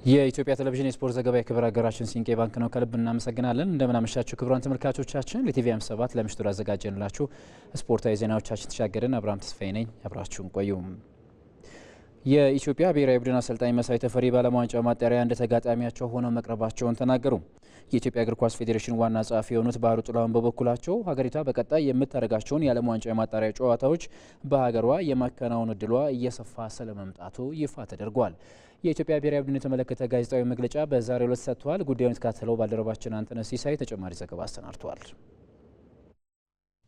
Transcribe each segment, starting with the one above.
የኢትዮጵያ ቴሌቪዥን የስፖርት ዘገባ የክብር አጋራችን ሲንቄ ባንክ ነው። ከልብ እናመሰግናለን። እንደምን አመሻችሁ ክቡራን ተመልካቾቻችን። ለቲቪ 57 ለምሽቱ ያዘጋጀንላችሁ ስፖርታዊ ዜናዎቻችን ተሻገርን። አብርሃም ተስፋዬ ነኝ። አብራችሁን ቆዩ። የኢትዮጵያ ብሔራዊ ቡድን አሰልጣኝ መሳይ ተፈሪ በዓለም ዋንጫ ማጣሪያ እንደ ተጋጣሚያቸው ሆነው መቅረባቸውን ተናገሩ። የኢትዮጵያ እግር ኳስ ፌዴሬሽን ዋና ጸሐፊ የሆኑት ባህሩ ጥላሁን በበኩላቸው ሀገሪቷ በቀጣይ የምታደርጋቸውን የዓለም ዋንጫ የማጣሪያ ጨዋታዎች በሀገሯ የማከናወን እድሏ እየሰፋ ስለመምጣቱ ይፋ ተደርጓል። የኢትዮጵያ ብሔራዊ ቡድን የተመለከተ ጋዜጣዊ መግለጫ በዛሬው ዕለት ሰጥቷል። ጉዳዩን የተካተለው ባልደረባችን አንተነህ ሲሳይ ተጨማሪ ዘገባ አሰናድቷል።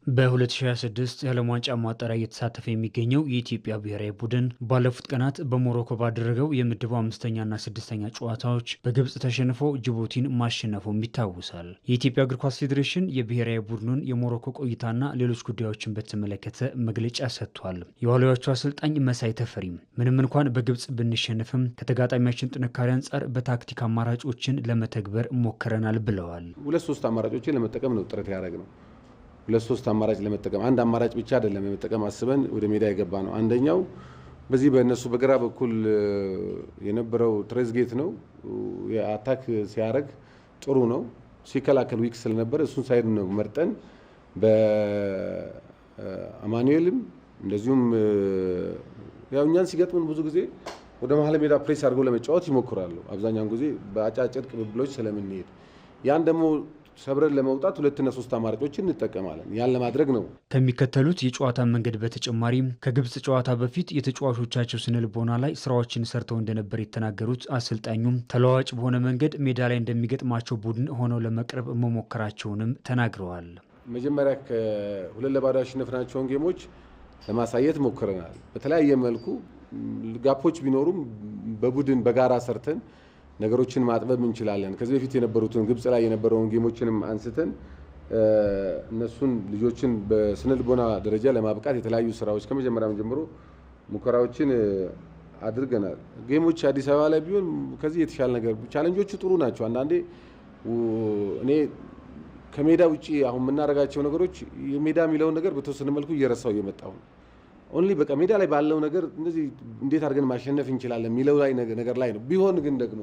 በ2026 የዓለም ዋንጫ ማጣሪያ እየተሳተፈ የሚገኘው የኢትዮጵያ ብሔራዊ ቡድን ባለፉት ቀናት በሞሮኮ ባደረገው የምድቡ 5ኛና 6ኛ ጨዋታዎች በግብጽ ተሸንፎ ጅቡቲን ማሸነፉም ይታወሳል። የኢትዮጵያ እግር ኳስ ፌዴሬሽን የብሔራዊ ቡድኑን የሞሮኮ ቆይታና ሌሎች ጉዳዮችን በተመለከተ መግለጫ ሰጥቷል። የዋሊያዎቹ አሰልጣኝ መሳይ ተፈሪም ምንም እንኳን በግብጽ ብንሸንፍም ከተጋጣሚያችን ጥንካሬ አንጻር በታክቲክ አማራጮችን ለመተግበር ሞክረናል ብለዋል። 2-3 አማራጮችን ለመጠቀም ነው ጥረት ያደረግነው። 2-3 አማራጭ ለመጠቀም አንድ አማራጭ ብቻ አይደለም ለመጠቀም አስበን ወደ ሜዳ የገባ ነው። አንደኛው በዚህ በእነሱ በግራ በኩል የነበረው ትሬዝጌት ነው። የአታክ ሲያደርግ ጥሩ ነው፣ ሲከላከል ዊክ ስለነበር እሱን ሳይድ ነው መርጠን በአማኑኤልም እንደዚሁም ያው እኛን ሲገጥሙን ብዙ ጊዜ ወደ መሀል ሜዳ ፕሬስ አድርገው ለመጫወት ይሞክራሉ። አብዛኛውን ጊዜ በአጫጭር ቅብብሎች ስለምንሄድ ያን ደግሞ ሰብረን ለመውጣት 2-3 አማራጮችን እንጠቀማለን። ያን ለማድረግ ነው ከሚከተሉት የጨዋታ መንገድ በተጨማሪም ከግብጽ ጨዋታ በፊት የተጫዋቾቻቸው ስነልቦና ላይ ስራዎችን ሰርተው እንደነበር የተናገሩት አሰልጣኙም ተለዋዋጭ በሆነ መንገድ ሜዳ ላይ እንደሚገጥማቸው ቡድን ሆነው ለመቅረብ መሞከራቸውንም ተናግረዋል። መጀመሪያ ከ2-0 ያሸነፍናቸውን ጌሞች ለማሳየት ሞክረናል። በተለያየ መልኩ ጋፖች ቢኖሩም በቡድን በጋራ ሰርተን ነገሮችን ማጥበብ እንችላለን። ከዚህ በፊት የነበሩትን ግብጽ ላይ የነበረውን ጌሞችንም አንስተን እነሱን ልጆችን በስነልቦና ደረጃ ለማብቃት የተለያዩ ስራዎች ከመጀመሪያም ጀምሮ ሙከራዎችን አድርገናል። ጌሞች አዲስ አበባ ላይ ቢሆን ከዚህ የተሻለ ነገር ቻሌንጆቹ ጥሩ ናቸው። አንዳንዴ እኔ ከሜዳ ውጪ አሁን የምናደርጋቸው ነገሮች የሜዳ የሚለውን ነገር በተወሰነ መልኩ እየረሳው እየመጣው ነው። ኦንሊ በቃ ሜዳ ላይ ባለው ነገር እንደዚህ እንዴት አድርገን ማሸነፍ እንችላለን የሚለው ላይ ነገር ላይ ነው። ቢሆን ግን ደግሞ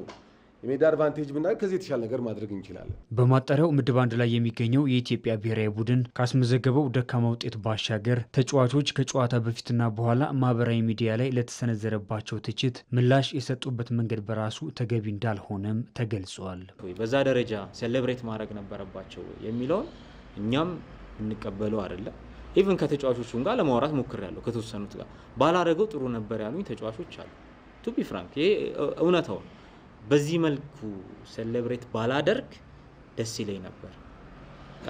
የሜዳ አድቫንቴጅ ብናደርግ ከዚህ የተሻለ ነገር ማድረግ እንችላለን። በማጣሪያው ምድብ 1 ላይ የሚገኘው የኢትዮጵያ ብሔራዊ ቡድን ካስመዘገበው ደካማ ውጤት ባሻገር ተጫዋቾች ከጨዋታ በፊትና በኋላ ማህበራዊ ሚዲያ ላይ ለተሰነዘረባቸው ትችት ምላሽ የሰጡበት መንገድ በራሱ ተገቢ እንዳልሆነም ተገልጿል። በዛ ደረጃ ሴሌብሬት ማድረግ ነበረባቸው የሚለውን እኛም እንቀበለው አይደለም። ኢቭን ከተጫዋቾቹም ጋር ለማውራት ሞክሬያለሁ። ከተወሰኑት ጋር ባላረገው ጥሩ ነበር ያሉኝ ተጫዋቾች አሉ። ቱ ቢ ፍራንክ ይሄ እውነታው ነው። በዚህ መልኩ ሴሌብሬት ባላደርግ ደስ ይለኝ ነበር፣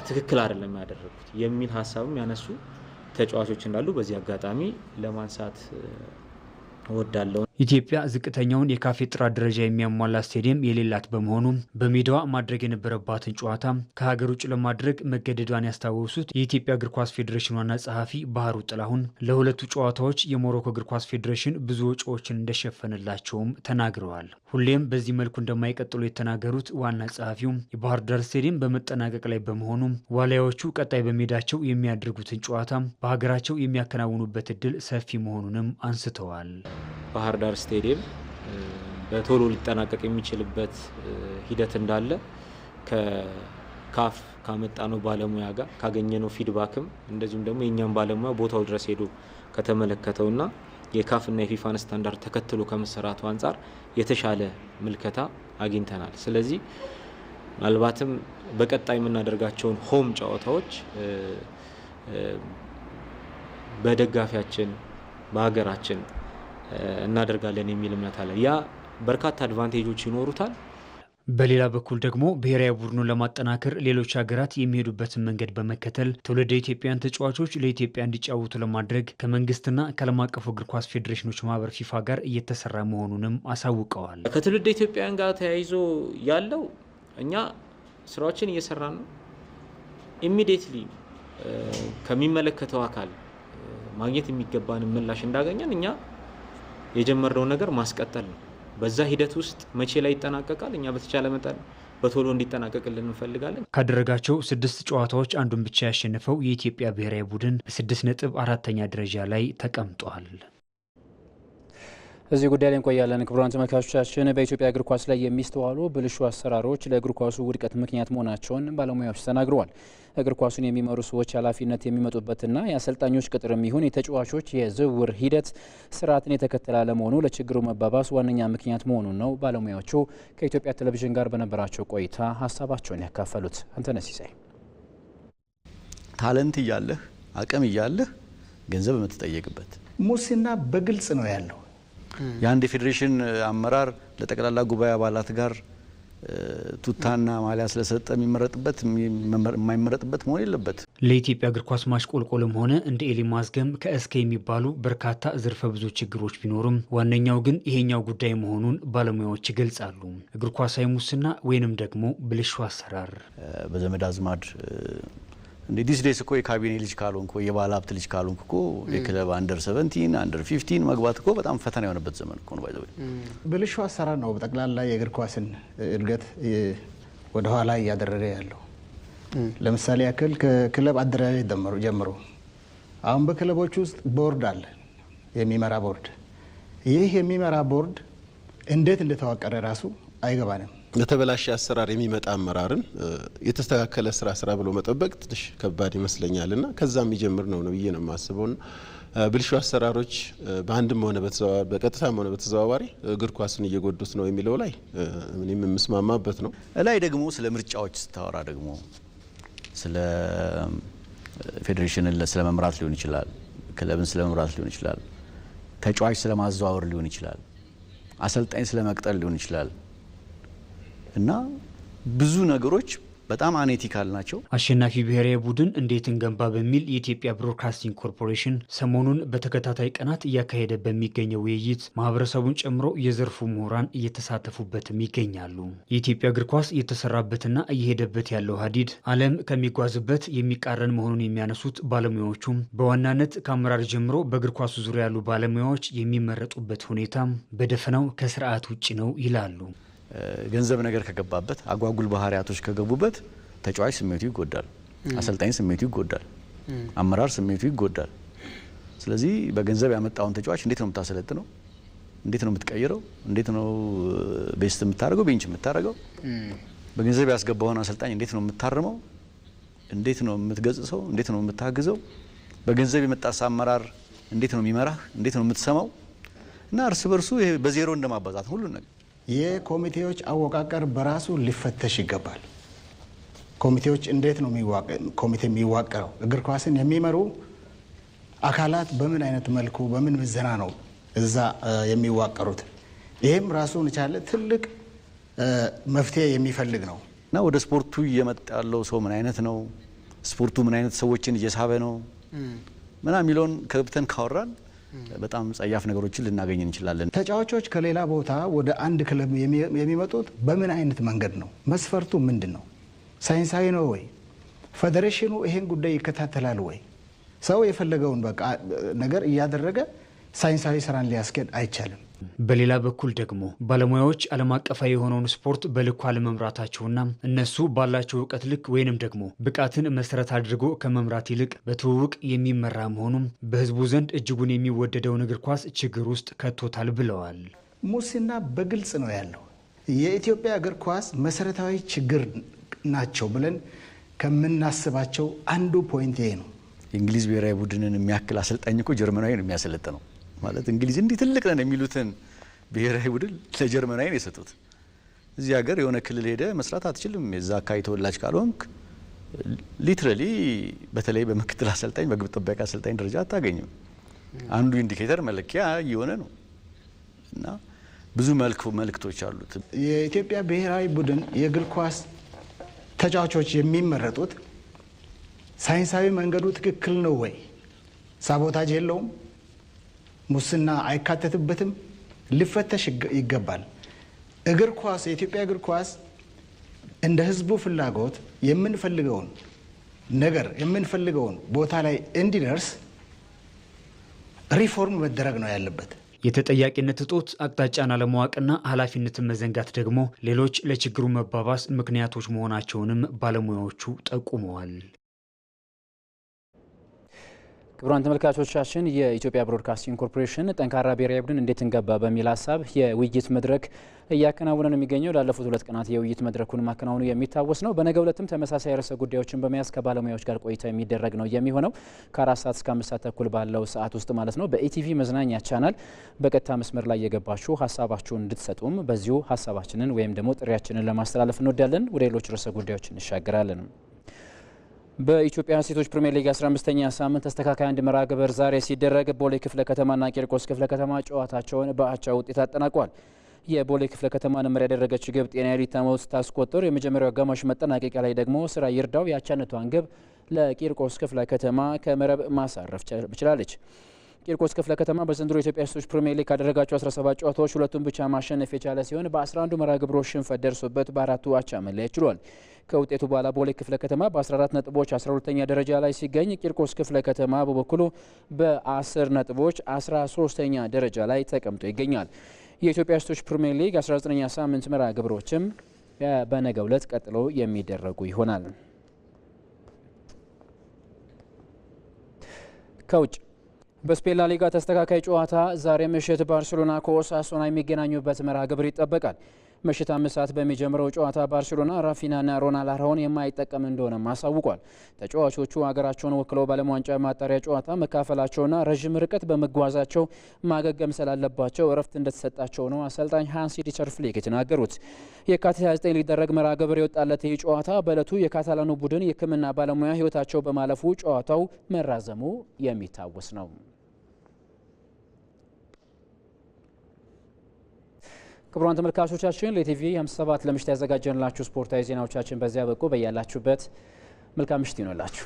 ትክክል አይደለም ያደረኩት የሚል ሀሳብም ያነሱ ተጫዋቾች እንዳሉ በዚህ አጋጣሚ ለማንሳት እወዳለሁ። ኢትዮጵያ ዝቅተኛውን የካፌ ጥራት ደረጃ የሚያሟላ ስቴዲየም የሌላት በመሆኑ በሜዳዋ ማድረግ የነበረባትን ጨዋታ ከሀገር ውጭ ለማድረግ መገደዷን ያስታወሱት የኢትዮጵያ እግር ኳስ ፌዴሬሽን ዋና ጸሐፊ ባህሩ ጥላሁን ለሁለቱ ጨዋታዎች የሞሮኮ እግር ኳስ ፌዴሬሽን ብዙ ወጪዎችን እንደሸፈነላቸውም ተናግረዋል። ሁሌም በዚህ መልኩ እንደማይቀጥሉ የተናገሩት ዋና ጸሐፊው የባህር ዳር ስቴዲየም በመጠናቀቅ ላይ በመሆኑ ዋሊያዎቹ ቀጣይ በሜዳቸው የሚያደርጉትን ጨዋታ በሀገራቸው የሚያከናውኑበት እድል ሰፊ መሆኑንም አንስተዋል። ባህር ዳር ስቴዲየም በቶሎ ሊጠናቀቅ የሚችልበት ሂደት እንዳለ ከካፍ ካመጣነው ባለሙያ ጋር ካገኘነው ፊድባክም እንደዚሁም ደግሞ የኛም ባለሙያ ቦታው ድረስ ሄዶ ከተመለከተውና የካፍና የፊፋን ስታንዳርድ ተከትሎ ከመሰራቱ አንጻር የተሻለ ምልከታ አግኝተናል። ስለዚህ ምናልባትም በቀጣይ የምናደርጋቸውን ሆም ጨዋታዎች በደጋፊያችን በሀገራችን እናደርጋለን የሚል እምነት አለ። ያ በርካታ አድቫንቴጆች ይኖሩታል። በሌላ በኩል ደግሞ ብሔራዊ ቡድኑን ለማጠናከር ሌሎች ሀገራት የሚሄዱበትን መንገድ በመከተል ትውልደ ኢትዮጵያውያን ተጫዋቾች ለኢትዮጵያ እንዲጫወቱ ለማድረግ ከመንግስትና ከዓለም አቀፉ እግር ኳስ ፌዴሬሽኖች ማህበር ፊፋ ጋር እየተሰራ መሆኑንም አሳውቀዋል። ከትውልደ ኢትዮጵያውያን ጋር ተያይዞ ያለው እኛ ስራዎችን እየሰራን ነው። ኢሚዲየትሊ ከሚመለከተው አካል ማግኘት የሚገባንን ምላሽ እንዳገኘን እኛ የጀመርነው ነገር ማስቀጠል ነው። በዛ ሂደት ውስጥ መቼ ላይ ይጠናቀቃል? እኛ በተቻለ መጠን በቶሎ እንዲጠናቀቅልን እንፈልጋለን። ካደረጋቸው 6 ጨዋታዎች አንዱን ብቻ ያሸነፈው የኢትዮጵያ ብሔራዊ ቡድን በ6 ነጥብ 4ኛ ደረጃ ላይ ተቀምጧል። እዚህ ጉዳይ ላይ እንቆያለን። ክቡራን ተመልካቾቻችን በኢትዮጵያ እግር ኳስ ላይ የሚስተዋሉ ብልሹ አሰራሮች ለእግር ኳሱ ውድቀት ምክንያት መሆናቸውን ባለሙያዎች ተናግረዋል። እግር ኳሱን የሚመሩ ሰዎች ኃላፊነት የሚመጡበትና የአሰልጣኞች ቅጥርም ይሁን የተጫዋቾች የዝውውር ሂደት ስርዓትን የተከተለ አለመሆኑ ለችግሩ መባባስ ዋነኛ ምክንያት መሆኑን ነው ባለሙያዎቹ ከኢትዮጵያ ቴሌቪዥን ጋር በነበራቸው ቆይታ ሀሳባቸውን ያካፈሉት። አንተነህ ሲሳይ፣ ታለንት እያለህ አቅም እያለህ ገንዘብ የምትጠየቅበት ሙስና በግልጽ ነው ያለው። የአንድ የፌዴሬሽን አመራር ለጠቅላላ ጉባኤ አባላት ጋር ቱታና ማሊያ ስለሰጠ የሚመረጥበት የማይመረጥበት መሆን የለበት። ለኢትዮጵያ እግር ኳስ ማሽቆልቆልም ሆነ እንደ ኤሊ ማዝገም ከእስከ የሚባሉ በርካታ ዘርፈ ብዙ ችግሮች ቢኖሩም ዋነኛው ግን ይሄኛው ጉዳይ መሆኑን ባለሙያዎች ይገልጻሉ። እግር ኳሳዊ ሙስና ወይንም ደግሞ ብልሹ አሰራር በዘመድ አዝማድ እንደ ዲስ ዴይስ እኮ የካቢኔ ልጅ ካልሆንኩ የባለ ሀብት ልጅ ካልሆንኩ እኮ የክለብ አንደር 17 አንደር 15 መግባት እኮ በጣም ፈተና የሆነበት ዘመን እኮ ነው። ባይዘው ብልሹ አሰራር ነው በጠቅላላ የእግር ኳስን እድገት ወደ ኋላ እያደረገ ያለው። ለምሳሌ ያክል ከክለብ አደረጃጀት ጀምሮ አሁን በክለቦች ውስጥ ቦርድ አለ፣ የሚመራ ቦርድ። ይህ የሚመራ ቦርድ እንዴት እንደተዋቀረ ራሱ አይገባንም። ለተበላሸ አሰራር የሚመጣ አመራርን የተስተካከለ ስራ ብሎ መጠበቅ ትንሽ ከባድ ይመስለኛልና ከዛም የሚጀምር ነው ብዬ ነው የማስበውና ብልሹ አሰራሮች በአንድም ሆነ በቀጥታም ሆነ በተዘዋዋሪ እግር ኳስን እየጎዱት ነው የሚለው ላይ ምንም የምስማማበት ነው። ላይ ደግሞ ስለ ምርጫዎች ስታወራ ደግሞ ስለ ፌዴሬሽንን ስለ መምራት ሊሆን ይችላል፣ ክለብን ስለ መምራት ሊሆን ይችላል፣ ተጫዋች ስለ ማዘዋወር ሊሆን ይችላል፣ አሰልጣኝ ስለ መቅጠር ሊሆን ይችላል እና ብዙ ነገሮች በጣም አኔቲካል ናቸው። አሸናፊ ብሔራዊ ቡድን እንዴት እንገንባ በሚል የኢትዮጵያ ብሮድካስቲንግ ኮርፖሬሽን ሰሞኑን በተከታታይ ቀናት እያካሄደ በሚገኘው ውይይት ማህበረሰቡን ጨምሮ የዘርፉ ምሁራን እየተሳተፉበትም ይገኛሉ። የኢትዮጵያ እግር ኳስ እየተሰራበትና እየሄደበት ያለው ሀዲድ ዓለም ከሚጓዝበት የሚቃረን መሆኑን የሚያነሱት ባለሙያዎቹም በዋናነት ከአመራር ጀምሮ በእግር ኳሱ ዙሪያ ያሉ ባለሙያዎች የሚመረጡበት ሁኔታም በደፈናው ከስርዓት ውጭ ነው ይላሉ። ገንዘብ ነገር ከገባበት አጓጉል ባህሪያቶች ከገቡበት ተጫዋች ስሜቱ ይጎዳል፣ አሰልጣኝ ስሜቱ ይጎዳል፣ አመራር ስሜቱ ይጎዳል። ስለዚህ በገንዘብ ያመጣውን ተጫዋች እንዴት ነው የምታሰለጥነው? እንዴት ነው የምትቀይረው? እንዴት ነው ቤስት የምታደርገው? ቤንች የምታደርገው? በገንዘብ ያስገባውን አሰልጣኝ እንዴት ነው የምታርመው? እንዴት ነው የምትገጽሰው? እንዴት ነው የምታግዘው? በገንዘብ የመጣስ አመራር እንዴት ነው የሚመራህ? እንዴት ነው የምትሰማው? እና እርስ በርሱ በዜሮ እንደማባዛት ሁሉ ነገር የኮሚቴዎች አወቃቀር በራሱ ሊፈተሽ ይገባል። ኮሚቴዎች እንዴት ነው ኮሚቴ የሚዋቀረው? እግር ኳስን የሚመሩ አካላት በምን አይነት መልኩ በምን ምዘና ነው እዛ የሚዋቀሩት? ይህም ራሱን የቻለ ትልቅ መፍትሄ የሚፈልግ ነው እና ወደ ስፖርቱ እየመጣ ያለው ሰው ምን አይነት ነው? ስፖርቱ ምን አይነት ሰዎችን እየሳበ ነው ምናምን የሚለውን ከብተን ካወራን በጣም ጸያፍ ነገሮችን ልናገኝ እንችላለን። ተጫዋቾች ከሌላ ቦታ ወደ አንድ ክለብ የሚመጡት በምን አይነት መንገድ ነው? መስፈርቱ ምንድን ነው? ሳይንሳዊ ነው ወይ? ፌዴሬሽኑ ይሄን ጉዳይ ይከታተላል ወይ? ሰው የፈለገውን በቃ ነገር እያደረገ ሳይንሳዊ ስራን ሊያስኬድ አይቻልም። በሌላ በኩል ደግሞ ባለሙያዎች ዓለም አቀፋዊ የሆነውን ስፖርት በልኩ አለመምራታቸውና እነሱ ባላቸው እውቀት ልክ ወይንም ደግሞ ብቃትን መሰረት አድርጎ ከመምራት ይልቅ በትውውቅ የሚመራ መሆኑም በሕዝቡ ዘንድ እጅጉን የሚወደደውን እግር ኳስ ችግር ውስጥ ከቶታል ብለዋል። ሙስና በግልጽ ነው ያለው። የኢትዮጵያ እግር ኳስ መሰረታዊ ችግር ናቸው ብለን ከምናስባቸው አንዱ ፖይንት ይሄ ነው። የእንግሊዝ ብሔራዊ ቡድንን የሚያክል አሰልጣኝ እኮ ጀርመናዊ ነው የሚያሰለጥነው። ማለት እንግሊዝ እንዲህ ትልቅ ነን የሚሉትን ብሔራዊ ቡድን ለጀርመናዊ ነው የሰጡት። እዚህ ሀገር የሆነ ክልል ሄደ መስራት አትችልም። የዛ አካባቢ ተወላጅ ካልሆንክ ሊትራሊ በተለይ በምክትል አሰልጣኝ በግብ ጠባቂ አሰልጣኝ ደረጃ አታገኝም። አንዱ ኢንዲኬተር መለኪያ እየሆነ ነው እና ብዙ መልክቶች አሉት። የኢትዮጵያ ብሔራዊ ቡድን የእግር ኳስ ተጫዋቾች የሚመረጡት ሳይንሳዊ መንገዱ ትክክል ነው ወይ? ሳቦታጅ የለውም? ሙስና አይካተትበትም? ሊፈተሽ ይገባል። እግር ኳስ የኢትዮጵያ እግር ኳስ እንደ ሕዝቡ ፍላጎት የምንፈልገውን ነገር የምንፈልገውን ቦታ ላይ እንዲደርስ ሪፎርም መደረግ ነው ያለበት። የተጠያቂነት እጦት፣ አቅጣጫን አለማወቅና ኃላፊነትን መዘንጋት ደግሞ ሌሎች ለችግሩ መባባስ ምክንያቶች መሆናቸውንም ባለሙያዎቹ ጠቁመዋል። ክቡራን ተመልካቾቻችን የኢትዮጵያ ብሮድካስቲንግ ኮርፖሬሽን ጠንካራ ብሔራዊ ቡድን እንዴት እንገባ በሚል ሀሳብ የውይይት መድረክ እያከናወነ ነው የሚገኘው። ላለፉት 2 ቀናት የውይይት መድረኩን ማከናወኑ የሚታወስ ነው። በነገው ዕለትም ተመሳሳይ ርዕሰ ጉዳዮችን በመያዝ ከባለሙያዎች ጋር ቆይታ የሚደረግ ነው የሚሆነው ከ4 ሰዓት እስከ 5 ሰዓት ተኩል ባለው ሰዓት ውስጥ ማለት ነው። በኢቲቪ መዝናኛ ቻናል በቀጥታ መስመር ላይ የገባችሁ ሀሳባችሁን እንድትሰጡም በዚሁ ሀሳባችንን ወይም ደግሞ ጥሪያችንን ለማስተላለፍ እንወዳለን። ወደ ሌሎች ርዕሰ ጉዳዮች እንሻገራለን። በኢትዮጵያ ሴቶች ፕሪሚየር ሊግ 15ኛ ሳምንት ተስተካካይ አንድ መርሃ ግብር ዛሬ ሲደረግ ቦሌ ክፍለ ከተማና ቂርቆስ ክፍለ ከተማ ጨዋታቸውን በአቻ ውጤት አጠናቋል። የቦሌ ክፍለ ከተማን መሪ ያደረገች ግብ ጤና ሊታመው ስታስቆጥር የመጀመሪያው አጋማሽ መጠናቀቂያ ላይ ደግሞ ስራ ይርዳው የአቻነቷን ግብ ለቂርቆስ ክፍለ ከተማ ከመረብ ማሳረፍ ችላለች። ቂርቆስ ክፍለ ከተማ በዘንድሮ የኢትዮጵያ ሴቶች ፕሪሚየር ሊግ ካደረጋቸው 17 ጨዋታዎች 2ቱን ብቻ ማሸነፍ የቻለ ሲሆን በ11 መርሃ ግብሮች ሽንፈት ደርሶበት በ4ቱ አቻ መለየት ችሏል። ከውጤቱ በኋላ ቦሌ ክፍለ ከተማ በ14 ነጥቦች 12ኛ ደረጃ ላይ ሲገኝ ቂርቆስ ክፍለ ከተማ በበኩሉ በ10 ነጥቦች 13ኛ ደረጃ ላይ ተቀምጦ ይገኛል። የኢትዮጵያ ሴቶች ፕሪሚየር ሊግ 19ኛ ሳምንት መርሃ ግብሮችም በነገው ዕለት ቀጥሎ የሚደረጉ ይሆናል። ከውጭ በስፔን ላሊጋ ተስተካካይ ጨዋታ ዛሬ ምሽት ባርሴሎና ከኦሳሱና የሚገናኙበት መርሃ ግብር ይጠበቃል። ምሽት 5 ሰዓት በሚጀምረው ጨዋታ ባርሴሎና ራፊናና ሮናልድ አራውን የማይጠቀም እንደሆነም አሳውቋል። ተጫዋቾቹ ሀገራቸውን ወክለው በዓለም ዋንጫ ማጣሪያ ጨዋታ መካፈላቸውና ረዥም ርቀት በመጓዛቸው ማገገም ስላለባቸው እረፍት እንደተሰጣቸው ነው አሰልጣኝ ሃንሲ ዲተር ፍሊክ የተናገሩት። የካቲት 29 ሊደረግ መርሃ ግብር የወጣለት ይህ ጨዋታ በዕለቱ የካታላኑ ቡድን የሕክምና ባለሙያ ሕይወታቸው በማለፉ ጨዋታው መራዘሙ የሚታወስ ነው። ክቡራን ተመልካቾቻችን ለኢቲቪ 57 ለምሽት ያዘጋጀንላችሁ ስፖርታዊ ዜናዎቻችን በዚያ በቁ። በያላችሁበት መልካም ምሽት ይሆንላችሁ።